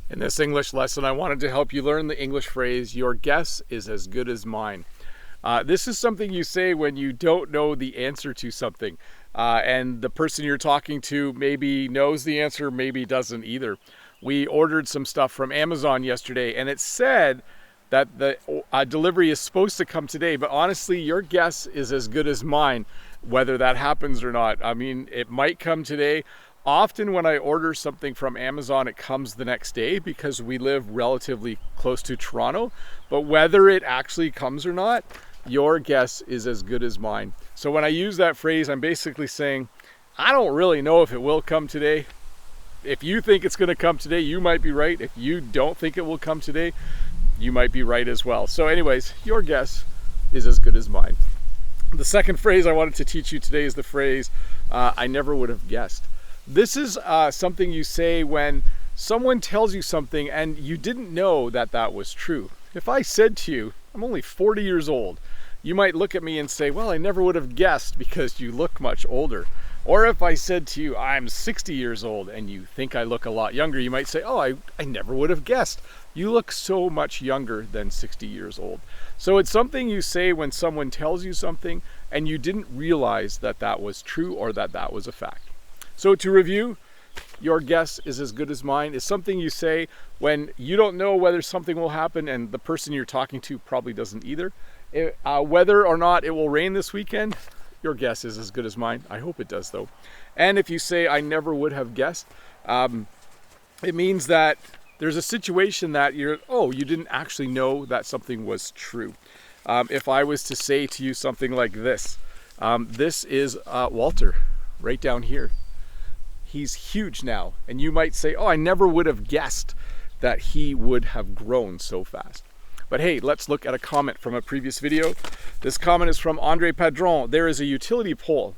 In this English lesson, I wanted to help you learn the English phrase, your guess is as good as mine. This is something you say when you don't know the answer to something. And the person you're talking to maybe knows the answer, maybe doesn't either. We ordered some stuff from Amazon yesterday, and it said that the delivery is supposed to come today, but honestly, your guess is as good as mine, whether that happens or not. I mean, it might come today. Often when I order something from Amazon, it comes the next day because we live relatively close to Toronto. But whether it actually comes or not, your guess is as good as mine. So when I use that phrase, I'm basically saying, I don't really know if it will come today. If you think it's going to come today, you might be right. If you don't think it will come today, you might be right as well. So anyways, your guess is as good as mine. The second phrase I wanted to teach you today is the phrase, I never would have guessed. This is something you say when someone tells you something and you didn't know that that was true. If I said to you, I'm only 40 years old, you might look at me and say, well, I never would have guessed because you look much older. Or if I said to you, I'm 60 years old and you think I look a lot younger, you might say, oh, I never would have guessed. You look so much younger than 60 years old. So it's something you say when someone tells you something and you didn't realize that that was true or that that was a fact. So to review, your guess is as good as mine is something you say when you don't know whether something will happen and the person you're talking to probably doesn't either. Whether or not it will rain this weekend, your guess is as good as mine. I hope it does though. And if you say, I never would have guessed, it means that there's a situation that you didn't actually know that something was true. If I was to say to you something like this, this is Walter right down here. He's huge now. And you might say, oh, I never would have guessed that he would have grown so fast. But hey, let's look at a comment from a previous video. This comment is from Andre Padron. There is a utility pole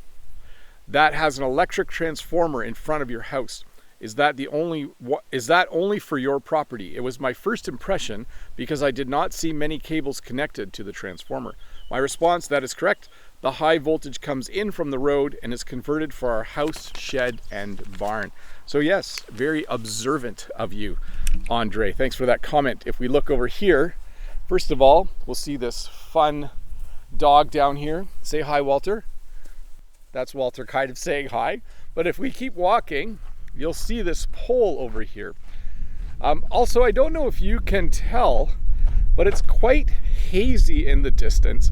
that has an electric transformer in front of your house. Is that only for your property? It was my first impression because I did not see many cables connected to the transformer. My response, that is correct. The high voltage comes in from the road and is converted for our house, shed, and barn. So yes, very observant of you, Andre. Thanks for that comment. If we look over here, first of all, we'll see this fun dog down here. Say hi, Walter. That's Walter kind of saying hi. But if we keep walking, you'll see this pole over here. Also, I don't know if you can tell, but it's quite hazy in the distance.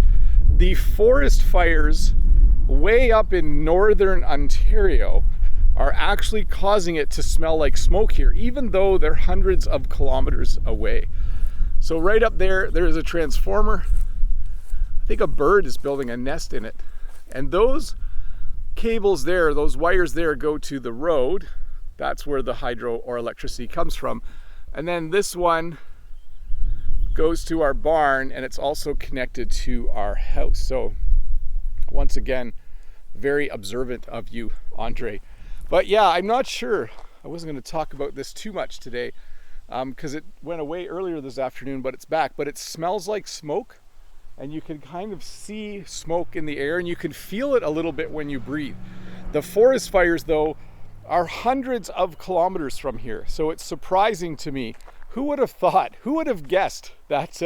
The forest fires way up in northern Ontario are actually causing it to smell like smoke here, even though they're hundreds of kilometers away. So right up there, there's a transformer. I think a bird is building a nest in it. And those cables there, those wires there go to the road. That's where the hydro or electricity comes from. And then this one goes to our barn and it's also connected to our house. So once again, very observant of you, Andre. But yeah, I'm not sure. I wasn't going to talk about this too much today because it went away earlier this afternoon, but it's back. But it smells like smoke and you can kind of see smoke in the air and you can feel it a little bit when you breathe. The forest fires though are hundreds of kilometers from here. So it's surprising to me. Who would have thought, who would have guessed that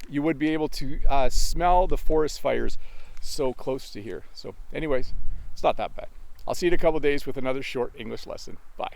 you would be able to smell the forest fires so close to here? So anyways, it's not that bad. I'll see you in a couple of days with another short English lesson. Bye.